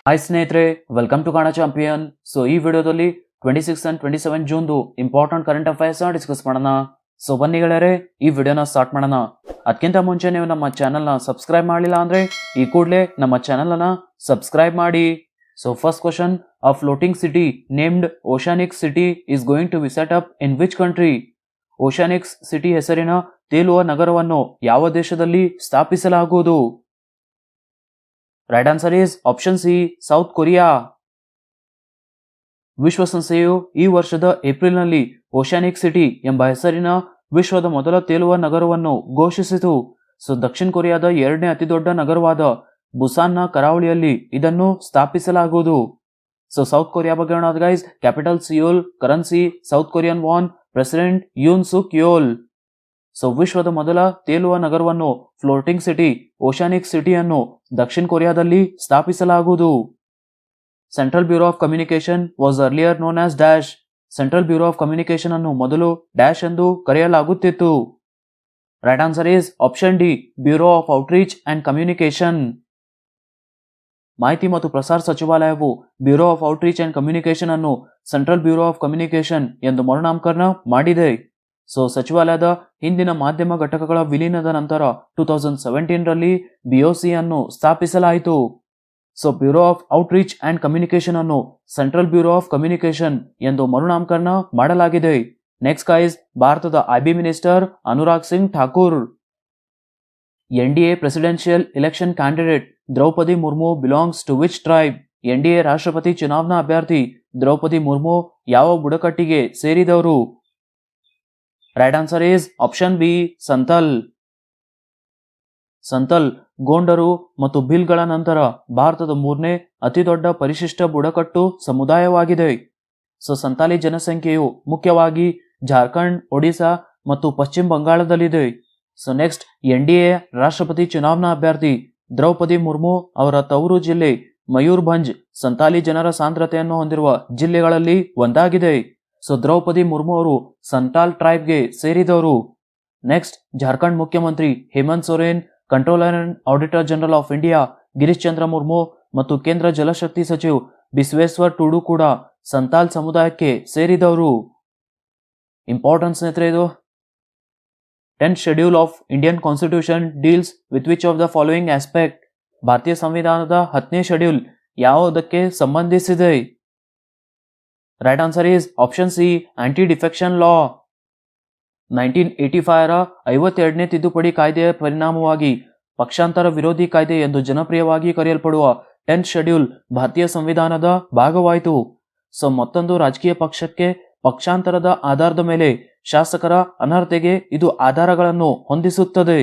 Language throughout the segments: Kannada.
ಹಾಯ್ ಸ್ನೇಹಿತರೆ, ವೆಲ್ಕಮ್ ಟು ಕಾಣ ಚಾಂಪಿಯನ್. ಸೊ ಈ ವಿಡಿಯೋದಲ್ಲಿ 26 ಅಂಡ್ 27 ಜೂನ್ದು ಇಂಪಾರ್ಟೆಂಟ್ ಕರೆಂಟ್ ಅಫೈರ್ಸ್ ಡಿಸ್ಕಸ್ ಮಾಡೋಣ. ಸೊ ಬನ್ನಿ ಗೆಳೆಯರೆ, ಈ ವಿಡಿಯೋನ ಸ್ಟಾರ್ಟ್ ಮಾಡೋಣ. ಅದಕ್ಕಿಂತ ಮುಂಚೆ ನೀವು ನಮ್ಮ ಚಾನಲ್ನ ಸಬ್ಸ್ಕ್ರೈಬ್ ಮಾಡಲಿಲ್ಲ ಅಂದ್ರೆ ಈ ಕೂಡಲೇ ನಮ್ಮ ಚಾನಲ್ನ ಸಬ್ಸ್ಕ್ರೈಬ್ ಮಾಡಿ. So first question, a floating city named Oceanix city is going to be set up in which country? Oceanix city ಹೆಸರಿನ ತೇಲುವ ನಗರವನ್ನು ಯಾವ ದೇಶದಲ್ಲಿ ಸ್ಥಾಪಿಸಲಾಗುವುದು? Right answer is option C, South Korea. ವಿಶ್ವಸಂಸ್ಥೆಯು ಈ ವರ್ಷದ ಏಪ್ರಿಲ್ನಲ್ಲಿ ಓಷಾನಿಕ್ ಸಿಟಿ ಎಂಬ ಹೆಸರಿನ ವಿಶ್ವದ ಮೊದಲ ತೇಲುವ ನಗರವನ್ನು ಘೋಷಿಸಿತು. ಸೊ ದಕ್ಷಿಣ ಕೊರಿಯಾದ ಎರಡನೇ ಅತಿದೊಡ್ಡ ನಗರವಾದ ಬುಸಾನ್ನ ಕರಾವಳಿಯಲ್ಲಿ ಇದನ್ನು ಸ್ಥಾಪಿಸಲಾಗುವುದು. ಸೊ ಸೌತ್ ಕೊರಿಯಾ ಬಗ್ಗೆ ಹೇಳೋಣ guys. Capital Seoul, currency South Korean won, president Yoon Suk Yeol. So ವಿಶ್ವದ ಮೊದಲ ತೇಲುವ ನಗರವನ್ನು ಫ್ಲೋಟಿಂಗ್ ಸಿಟಿ ಓಷಾನಿಕ್ ಸಿಟಿಯನ್ನು ದಕ್ಷಿಣ ಕೊರಿಯಾದಲ್ಲಿ ಸ್ಥಾಪಿಸಲಾಗುವುದು. Central bureau of communication was earlier known as dash. Central bureau of communication ಅನ್ನು ಮೊದಲು ಡ್ಯಾಶ್ ಎಂದು ಕರೆಯಲಾಗುತ್ತಿತ್ತು. Right answer is option D, bureau of outreach and communication. ಮಾಹಿತಿ ಮತ್ತು ಪ್ರಸಾರ ಸಚಿವಾಲಯವು bureau of outreach and communication ಅನ್ನು ಸೆಂಟ್ರಲ್ ಬ್ಯೂರೋ ಆಫ್ ಕಮ್ಯುನಿಕೇಶನ್ ಎಂದು ಮರುನಾಮಕರಣ ಮಾಡಿದೆ. ಸೊ ಸಚಿವಾಲಯದ ಹಿಂದಿನ ಮಾಧ್ಯಮ ಘಟಕಗಳ ವಿಲೀನದ ನಂತರ 2017 ರಲ್ಲಿ ಬಿಒಸಿ ಅನ್ನು ಸ್ಥಾಪಿಸಲಾಯಿತು. So bureau of outreach and communication ಅನ್ನು ಸೆಂಟ್ರಲ್ ಬ್ಯೂರೋ ಆಫ್ ಕಮ್ಯುನಿಕೇಶನ್ ಎಂದು ಮರುನಾಮಕರಣ ಮಾಡಲಾಗಿದೆ. ನೆಕ್ಸ್ಟ್ ಗೈಸ್, ಭಾರತದ IB minister Anurag Singh Thakur. NDA presidential election candidate Draupadi Murmu belongs to which tribe? NDA ರಾಷ್ಟ್ರಪತಿ ಚುನಾವಣಾ ಅಭ್ಯರ್ಥಿ ದ್ರೌಪದಿ ಮುರ್ಮು ಯಾವ ಬುಡಕಟ್ಟಿಗೆ ಸೇರಿದವರು? Right answer is option B, Santal. Santal, ಗೋಂಡರು ಮತ್ತು ಭಿಲ್ಗಳ ನಂತರ ಭಾರತದ ಮೂರನೇ ಅತಿದೊಡ್ಡ ಪರಿಶಿಷ್ಟ ಬುಡಕಟ್ಟು ಸಮುದಾಯವಾಗಿದೆ. ಸೊ ಸಂತಾಲಿ ಜನಸಂಖ್ಯೆಯು ಮುಖ್ಯವಾಗಿ ಜಾರ್ಖಂಡ್, ಒಡಿಶಾ ಮತ್ತು ಪಶ್ಚಿಮ ಬಂಗಾಳದಲ್ಲಿದೆ. ಸೊ ನೆಕ್ಸ್ಟ್, ಎನ್ಡಿಎ ರಾಷ್ಟ್ರಪತಿ ಚುನಾವಣಾ ಅಭ್ಯರ್ಥಿ ದ್ರೌಪದಿ ಮುರ್ಮು ಅವರ ತವರು ಜಿಲ್ಲೆ ಮಯೂರ್ಭಂಜ್ ಸಂತಾಲಿ ಜನರ ಸಾಂದ್ರತೆಯನ್ನು ಹೊಂದಿರುವ ಜಿಲ್ಲೆಗಳಲ್ಲಿ ಒಂದಾಗಿದೆ. ಸೊ ದ್ರೌಪದಿ ಮುರ್ಮು ಅವರು ಸಂತಾಲ್ ಟ್ರೈಬ್ಗೆ ಸೇರಿದವರು. ನೆಕ್ಸ್ಟ್, ಜಾರ್ಖಂಡ್ ಮುಖ್ಯಮಂತ್ರಿ Hemant Soren, controller and auditor general of India Girish Chandra Murmu ಮತ್ತು ಕೇಂದ್ರ ಜಲಶಕ್ತಿ ಸಚಿವ್ ಬಿಸ್ವೇಶ್ವರ್ ಟುಡು ಕೂಡ ಸಂತಾಲ್ ಸಮುದಾಯಕ್ಕೆ ಸೇರಿದವರು. ಇಂಪಾರ್ಟೆನ್ಸ್ ಸ್ನೇಹಿತರೆ ಇದು. 10th schedule of Indian constitution deals with which of the following aspect? ಭಾರತೀಯ ಸಂವಿಧಾನದ 10ನೇ ಶೆಡ್ಯೂಲ್ ಯಾವುದಕ್ಕೆ ಸಂಬಂಧಿಸಿದೆ? Right answer is option C, aunty defection ಲಾ. 1985 ರ 52ನೇ ತಿದ್ದುಪಡಿ ಕಾಯ್ದೆಯ ಪರಿಣಾಮವಾಗಿ ಪಕ್ಷಾಂತರ ವಿರೋಧಿ ಕಾಯ್ದೆ ಎಂದು ಜನಪ್ರಿಯವಾಗಿ ಕರೆಯಲ್ಪಡುವ 10th ಶೆಡ್ಯೂಲ್ ಭಾರತೀಯ ಸಂವಿಧಾನದ ಭಾಗವಾಯಿತು. ಸೊ ಮತ್ತೊಂದು ರಾಜಕೀಯ ಪಕ್ಷಕ್ಕೆ ಪಕ್ಷಾಂತರದ ಆಧಾರದ ಮೇಲೆ ಶಾಸಕರ ಅನರ್ಹತೆಗೆ ಇದು ಆಧಾರಗಳನ್ನು ಹೊಂದಿಸುತ್ತದೆ.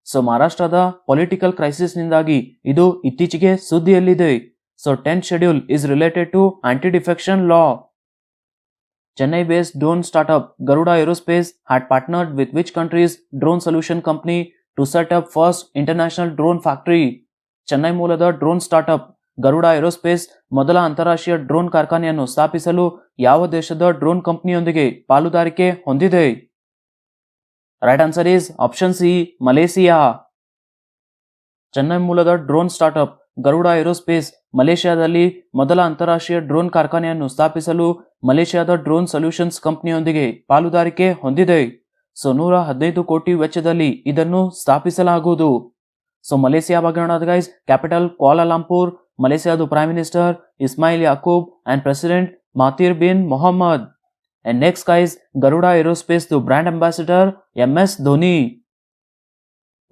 ಸೊ ಮಹಾರಾಷ್ಟ್ರದ ಪೊಲಿಟಿಕಲ್ ಕ್ರೈಸಿಸ್ನಿಂದಾಗಿ ಇದು ಇತ್ತೀಚೆಗೆ ಸುದ್ದಿಯಲ್ಲಿದೆ. So 10th schedule is related to anti-defection law. Chennai-based drone startup Garuda Aerospace had partnered with which country's drone solution company to set up first international drone factory? Chennai ಮೂಲದ ಡ್ರೋನ್ ಸ್ಟಾರ್ಟ್ಅಪ್ ಗರುಡಾ ಏರೋಸ್ಪೇಸ್ ಮೊದಲ ಅಂತಾರಾಷ್ಟ್ರೀಯ ಡ್ರೋನ್ ಕಾರ್ಖಾನೆಯನ್ನು ಸ್ಥಾಪಿಸಲು ಯಾವ ದೇಶದ ಡ್ರೋನ್ ಕಂಪನಿಯೊಂದಿಗೆ ಪಾಲುದಾರಿಕೆ ಹೊಂದಿದೆ? Right answer is option C, ಮಲೇಸಿಯಾ. Chennai ಮೂಲದ ಡ್ರೋನ್ ಸ್ಟಾರ್ಟ್ಅಪ್ ಗರುಡಾ ಏರೋಸ್ಪೇಸ್ ಮಲೇಷ್ಯಾದಲ್ಲಿ ಮೊದಲ ಅಂತಾರಾಷ್ಟ್ರೀಯ ಡ್ರೋನ್ ಕಾರ್ಖಾನೆಯನ್ನು ಸ್ಥಾಪಿಸಲು ಮಲೇಷ್ಯಾದ ಡ್ರೋನ್ ಸೊಲ್ಯೂಷನ್ಸ್ ಕಂಪನಿಯೊಂದಿಗೆ ಪಾಲುದಾರಿಕೆ ಹೊಂದಿದೆ. ಸೊ 115 ಕೋಟಿ ವೆಚ್ಚದಲ್ಲಿ ಇದನ್ನು ಸ್ಥಾಪಿಸಲಾಗುವುದು. ಸೊ ಮಲೇಸಿಯಾ ಬಗ್ಗೆ ನೋಡೋದು ಗೈಸ್. Capital Kuala Lumpur. ಮಲೇಸಿಯಾದ prime minister Ismail Yaakob and president Mahathir bin Mohamad. And next guys, Garuda aerospace brand ambassador MS Dhoni.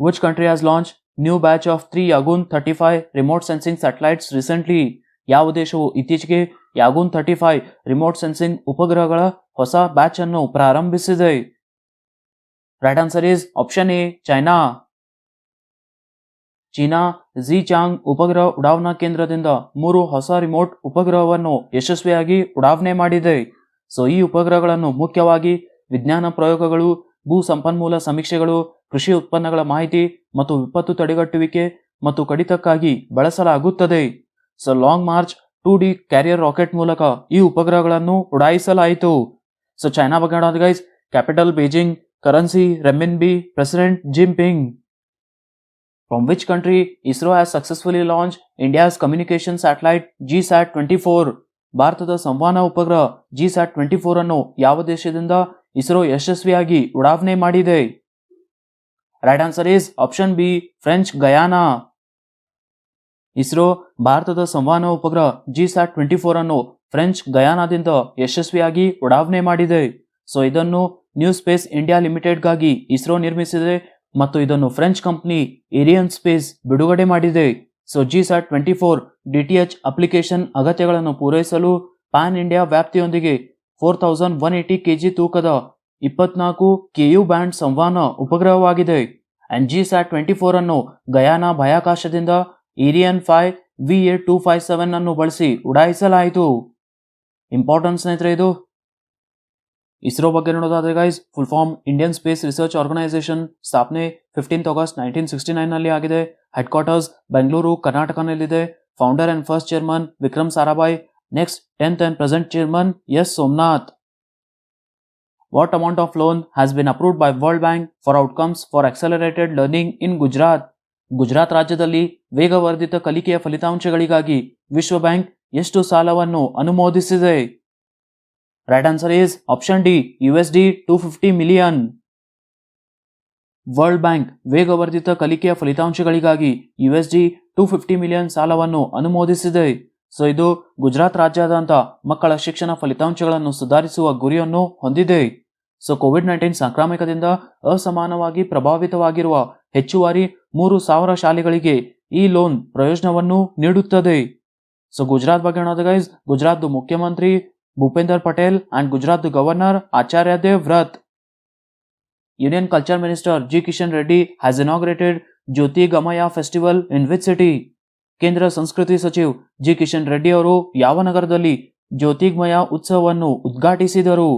Which country has launch new batch of 3 Yaogan 35 remote sensing satellites recently? ಯಾವ ದೇಶವು ಇತ್ತೀಚೆಗೆ ಯಾಗೂನ್ 35 ರಿಮೋಟ್ ಸೆನ್ಸಿಂಗ್ ಉಪಗ್ರಹಗಳ ಹೊಸ ಬ್ಯಾಚ್ ಅನ್ನು ಪ್ರಾರಂಭಿಸಿದೆ? Right answer is option A, China. China Xichang ಉಪಗ್ರಹ ಉಡಾವಣಾ ಕೇಂದ್ರದಿಂದ 3 ಹೊಸ ರಿಮೋಟ್ ಉಪಗ್ರಹವನ್ನು ಯಶಸ್ವಿಯಾಗಿ ಉಡಾವಣೆ ಮಾಡಿದೆ. ಸೊ ಈ ಉಪಗ್ರಹಗಳನ್ನು ಮುಖ್ಯವಾಗಿ ವಿಜ್ಞಾನ ಪ್ರಯೋಗಗಳು, ಭೂ ಸಂಪನ್ಮೂಲ ಸಮೀಕ್ಷೆಗಳು, ಕೃಷಿ ಉತ್ಪನ್ನಗಳ ಮಾಹಿತಿ ಮತ್ತು ವಿಪತ್ತು ತಡೆಗಟ್ಟುವಿಕೆ ಮತ್ತು ಕಡಿತಕ್ಕಾಗಿ ಬಳಸಲಾಗುತ್ತದೆ. So long march 2D carrier rocket ಮೂಲಕ ಈ ಉಪಗ್ರಹಗಳನ್ನು ಉಡಾಯಿಸಲಾಯಿತು. ಸೊ ಚೈನಾ ಬಗ್ಗೆ ನೋಡೋದು guys. Capital Beijing, currency renminbi, president Jinping. From which country ISRO has successfully launched India's communication satellite GSAT-24? ಭಾರತದ ಸಂವಹನ ಉಪಗ್ರಹ GSAT-24 ಅನ್ನು ಯಾವ ದೇಶದಿಂದ ಇಸ್ರೋ ಯಶಸ್ವಿಯಾಗಿ ಉಡಾವಣೆ ಮಾಡಿದೆ? Right answer is option B, French Guyana. ISRO ಭಾರತದ ಸಂವಹನ ಉಪಗ್ರಹ GSAT-24 ಅನ್ನು ಫ್ರೆಂಚ್ ಗಯಾನಾದಿಂದ ಯಶಸ್ವಿಯಾಗಿ ಉಡಾವಣೆ ಮಾಡಿದೆ. ಸೊ ಇದನ್ನು ನ್ಯೂ ಸ್ಪೇಸ್ ಇಂಡಿಯಾ ಲಿಮಿಟೆಡ್ಗಾಗಿ ಇಸ್ರೋ ನಿರ್ಮಿಸಿದೆ ಮತ್ತು ಇದನ್ನು ಫ್ರೆಂಚ್ ಕಂಪನಿ ಏರಿಯನ್ ಸ್ಪೇಸ್ ಬಿಡುಗಡೆ ಮಾಡಿದೆ. ಸೊ GSAT-24 DTH ಅಪ್ಲಿಕೇಶನ್ ಅಗತ್ಯಗಳನ್ನು ಪೂರೈಸಲು ಪ್ಯಾನ್ ಇಂಡಿಯಾ ವ್ಯಾಪ್ತಿಯೊಂದಿಗೆ 4180 kg ತೂಕದ 24 KU ಬ್ಯಾಂಡ್ ಸಂವಹನ ಉಪಗ್ರಹವಾಗಿದೆ. ಅಂಡ್ GSAT-24 ಅನ್ನು ಗಯಾನಾ ಬಾಹ್ಯಾಕಾಶದಿಂದ ಏರಿಯನ್ 5 VA257 ಅನ್ನು ಬಳಸಿ ಉಡಾಯಿಸಲಾಯಿತು. ಇಂಪಾರ್ಟೆಂಟ್ ಸ್ನೇಹಿತರೆ ಇದು. ಇಸ್ರೋ ಬಗ್ಗೆ ನೋಡೋದಾದ್ರೆ guys, full form Indian space research organisation, ಸ್ಥಾಪನೆ 15 ಆಗಸ್ಟ್ 1969 ನಲ್ಲಿ ಆಗಿದೆ. ಹೆಡ್ ಕ್ವಾರ್ಟರ್ಸ್ ಬೆಂಗಳೂರು, ಕರ್ನಾಟಕನಲ್ಲಿದೆ. Founder and first chairman Vikram Sarabhai. Next 10th and present chairman S. Somnath. What amount of loan has been approved by World Bank for outcomes for accelerated learning in Gujarat? Gujarat ರಾಜ್ಯದಲ್ಲಿ ವೇಗವರ್ಧಿತ ಕಲಿಕೆಯ ಫಲಿತಾಂಶಗಳಿಗಾಗಿ ವಿಶ್ವ ಬ್ಯಾಂಕ್ ಎಷ್ಟು ಸಾಲವನ್ನು ಅನುಮೋದಿಸಿದೆ? Right answer is option D, USD 250 million. World bank ವೇಗವರ್ಧಿತ ಕಲಿಕೆಯ ಫಲಿತಾಂಶಗಳಿಗಾಗಿ USD 250 ಮಿಲಿಯನ್ ಸಾಲವನ್ನು ಅನುಮೋದಿಸಿದೆ. ಸೊ ಇದು ಗುಜರಾತ್ ರಾಜ್ಯಾದ್ಯಂತ ಮಕ್ಕಳ ಶಿಕ್ಷಣ ಫಲಿತಾಂಶಗಳನ್ನು ಸುಧಾರಿಸುವ ಗುರಿಯನ್ನು ಹೊಂದಿದೆ. ಸೊ ಕೋವಿಡ್-19 ಸಾಂಕ್ರಾಮಿಕದಿಂದ ಅಸಮಾನವಾಗಿ ಪ್ರಭಾವಿತವಾಗಿರುವ ಹೆಚ್ಚುವರಿ 3,000 ಶಾಲೆಗಳಿಗೆ ಈ ಲೋನ್ ಪ್ರಯೋಜನವನ್ನು ನೀಡುತ್ತದೆ. ಸೊ ಗುಜರಾತ್ ಬಗ್ಗೆ ನೋಡೋದು ಗೈಸ್, ಗುಜರಾತ್ ಮುಖ್ಯಮಂತ್ರಿ Bhupender Patel and Gujarat governor Acharya Dev Vrat. Union culture minister G. Kishan Reddy has inaugurated Jyoti Gamaya festival in which city? ಕೇಂದ್ರ ಸಂಸ್ಕೃತಿ ಸಚಿವ್ G. Kishan Reddy ಅವರು ಯಾವ ನಗರದಲ್ಲಿ ಜ್ಯೋತಿರ್ಮಯ ಉತ್ಸವವನ್ನು ಉದ್ಘಾಟಿಸಿದರು?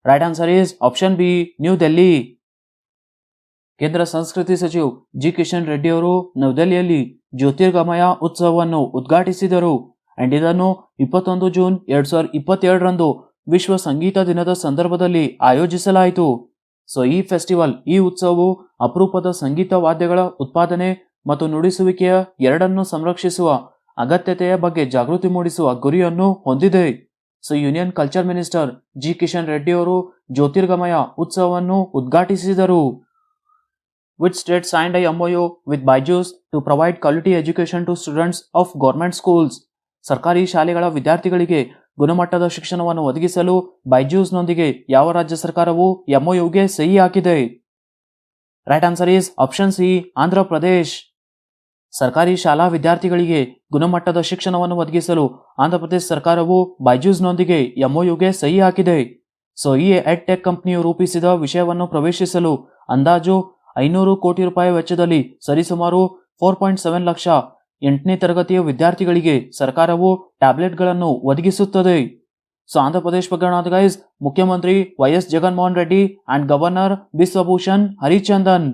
Right answer is option B, new Delhi. ಕೇಂದ್ರ ಸಂಸ್ಕೃತಿ ಸಚಿವ್ G. Kishan Reddy ಅವರು ನವದೆಹಲಿಯಲ್ಲಿ ಜ್ಯೋತಿರ್ಗಮಯ ಉತ್ಸವವನ್ನು ಉದ್ಘಾಟಿಸಿದರು. ಅಂಡ್ ಇದನ್ನು 21 ಜೂನ್ 2022 ರಂದು ವಿಶ್ವ ಸಂಗೀತ ದಿನದ ಸಂದರ್ಭದಲ್ಲಿ ಆಯೋಜಿಸಲಾಯಿತು. ಸೊ ಈ ಉತ್ಸವವು ಅಪರೂಪದ ಸಂಗೀತ ವಾದ್ಯಗಳ ಉತ್ಪಾದನೆ ಮತ್ತು ನುಡಿಸುವಿಕೆಯ ಎರಡನ್ನೂ ಸಂರಕ್ಷಿಸುವ ಅಗತ್ಯತೆಯ ಬಗ್ಗೆ ಜಾಗೃತಿ ಮೂಡಿಸುವ ಗುರಿಯನ್ನು ಹೊಂದಿದೆ. So union culture minister G. Kishan Reddy ಅವರು ಜ್ಯೋತಿರ್ಗಮಯ ಉತ್ಸವವನ್ನು ಉದ್ಘಾಟಿಸಿದರು. Which state signed a MOU with BYJU'S to provide quality education to students of government schools? ಸರ್ಕಾರಿ ಶಾಲೆಗಳ ವಿದ್ಯಾರ್ಥಿಗಳಿಗೆ ಗುಣಮಟ್ಟದ ಶಿಕ್ಷಣವನ್ನು ಒದಗಿಸಲು ಬೈಜೂಸ್ನೊಂದಿಗೆ ಯಾವ ರಾಜ್ಯ ಸರ್ಕಾರವು MOUಗೆ ಸಹಿ ಹಾಕಿದೆ? Right answer is option C, Andhra Pradesh. ಸರ್ಕಾರಿ ಶಾಲಾ ವಿದ್ಯಾರ್ಥಿಗಳಿಗೆ ಗುಣಮಟ್ಟದ ಶಿಕ್ಷಣವನ್ನು ಒದಗಿಸಲು ಆಂಧ್ರ ಪ್ರದೇಶ ಸರ್ಕಾರವು ಬೈಜೂಸ್ನೊಂದಿಗೆ MOUಗೆ ಸಹಿ ಹಾಕಿದೆ. ಸೊ ಈ ಎಡ್ಟೆಕ್ ಕಂಪನಿಯು ರೂಪಿಸಿದ ವಿಷಯವನ್ನು ಪ್ರವೇಶಿಸಲು ಅಂದಾಜು 500 ಕೋಟಿ ರೂಪಾಯಿ ವೆಚ್ಚದಲ್ಲಿ ಸರಿಸುಮಾರು 4.7 ಲಕ್ಷ 8ನೇ ತರಗತಿಯ ವಿದ್ಯಾರ್ಥಿಗಳಿಗೆ ಸರ್ಕಾರವು ಟ್ಯಾಬ್ಲೆಟ್ಗಳನ್ನು ಒದಗಿಸುತ್ತದೆ. ಸೊ ಆಂಧ್ರ ಪ್ರದೇಶ್ ಬಗ್ಗೆ ಗೈಸ್, ಮುಖ್ಯಮಂತ್ರಿ YS Jaganmohan Reddy and governor Biswabhusan Harichandan.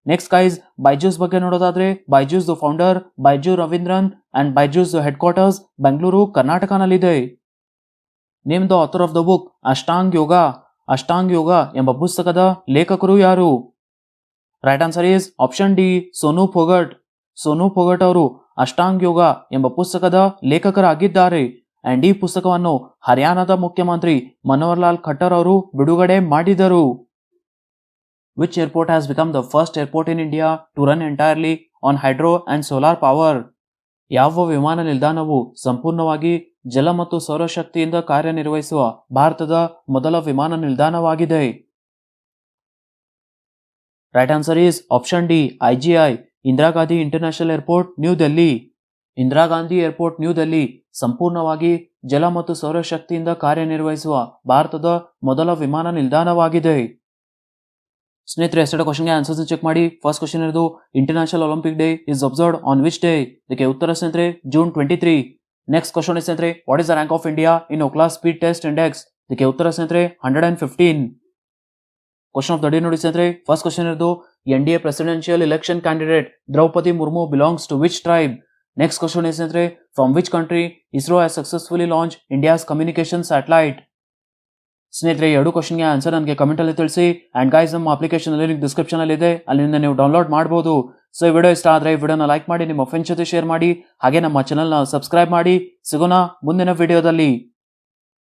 Next guys, Byju's ಬಗ್ಗೆ ನೋಡೋದಾದ್ರೆ, Byju's founder Byju Raveendran and Byju's headquarters Bengaluru, ಕರ್ನಾಟಕನಲ್ಲಿದೆ. Name the author of the book Ashtang Yoga. Ashtang Yoga ಎಂಬ ಪುಸ್ತಕದ ಲೇಖಕರು ಯಾರು? Right answer is option D, Sonu Phogat. Sonu Phogat ಅವರು ಅಷ್ಟಾಂಗ್ ಯೋಗ ಎಂಬ ಪುಸ್ತಕದ ಲೇಖಕರಾಗಿದ್ದಾರೆ. ಅಂಡ್ ಈ ಪುಸ್ತಕವನ್ನು ಹರಿಯಾಣದ ಮುಖ್ಯಮಂತ್ರಿ ಮನೋಹರ್ ಲಾಲ್ ಖಟ್ಟರ್ ಅವರು ಬಿಡುಗಡೆ ಮಾಡಿದರು. Which airport has become the first airport in India to run entirely on hydro and solar power? ಯಾವ ವಿಮಾನ ನಿಲ್ದಾಣವು ಸಂಪೂರ್ಣವಾಗಿ ಜಲ ಮತ್ತು ಸೌರಶಕ್ತಿಯಿಂದ ಕಾರ್ಯನಿರ್ವಹಿಸುವ ಭಾರತದ ಮೊದಲ ವಿಮಾನ ನಿಲ್ದಾಣವಾಗಿದೆ? Right answer is option D, IGI, Indira Gandhi international airport, new Delhi. Indira Gandhi airport, new Delhi ಸಂಪೂರ್ಣವಾಗಿ ಜಲ ಮತ್ತು ಸೌರಶಕ್ತಿಯಿಂದ ಕಾರ್ಯನಿರ್ವಹಿಸುವ ಭಾರತದ ಮೊದಲ ವಿಮಾನ ನಿಲ್ದಾಣವಾಗಿದೆ. ಸ್ನೇಹಿತರೆ, ಎರಡು ಕ್ವಶನ್ಗೆ ಆನ್ಸರ್ಸ್ ಚೆಕ್ ಮಾಡಿ. ಫಸ್ಟ್ ಕ್ವಶನ್ ಇರೋದು, international Olympic day is observed on which day? ಇದಕ್ಕೆ ಉತ್ತರ ಸ್ನೇಹಿತರೆ ಜೂನ್ 23. ನೆಕ್ಸ್ಟ್ ಕ್ವಶನ್ ಇದೆ ಸ್ನೇಹಿತರೆ, what is the rank of India in Okhla speed test index? ಇದಕ್ಕೆ ಉತ್ತರ ಸ್ನೇಹಿತರೆ 115. ಕ್ವಶನ್ ಆಫ್ ದ ಡೇ ನೋಡಿ ಸ್ನೇಹಿತರೆ, ಫಸ್ಟ್ ಕ್ವಶನ್ ಇರೋದು, NDA presidential election candidate Draupadi Murmu belongs to which tribe? Next question is ಸ್ನೇಹಿತರೆ, from which country ISRO has successfully launched India's communication satellite? ಸ್ನೇಹಿತರೆ, ಎರಡು ಕ್ವಶನ್ಗೆ ಆನ್ಸರ್ ನನಗೆ ಕಮೆಂಟ್ ಅಲ್ಲಿ ತಿಳಿಸಿ. ಅಂಡ್ ಗೈಸ್, ನಮ್ಮ ಅಪ್ಲಿಕೇಶನ್ ಲಿಂಕ್ ಡಿಸ್ಕ್ರಿಪ್ಷನ್ ಅಲ್ಲಿ ಇದೆ, ಅಲ್ಲಿಂದ ನೀವು ಡೌನ್ಲೋಡ್ ಮಾಡಬಹುದು. ಸೊ ಈ ವಿಡಿಯೋ ಇಷ್ಟ ಆದರೆ ಈ ವಿಡಿಯೋನ ಲೈಕ್ ಮಾಡಿ, ನಿಮ್ಮ ಫ್ರೆಂಡ್ಸ್ ಜೊತೆ ಶೇರ್ ಮಾಡಿ, ಹಾಗೆ ನಮ್ಮ ಚಾನಲ್ನ ಸಬ್ಸ್ಕ್ರೈಬ್ ಮಾಡಿ. ಸಿಗೋಣ ಮುಂದಿನ ವಿಡಿಯೋದಲ್ಲಿ.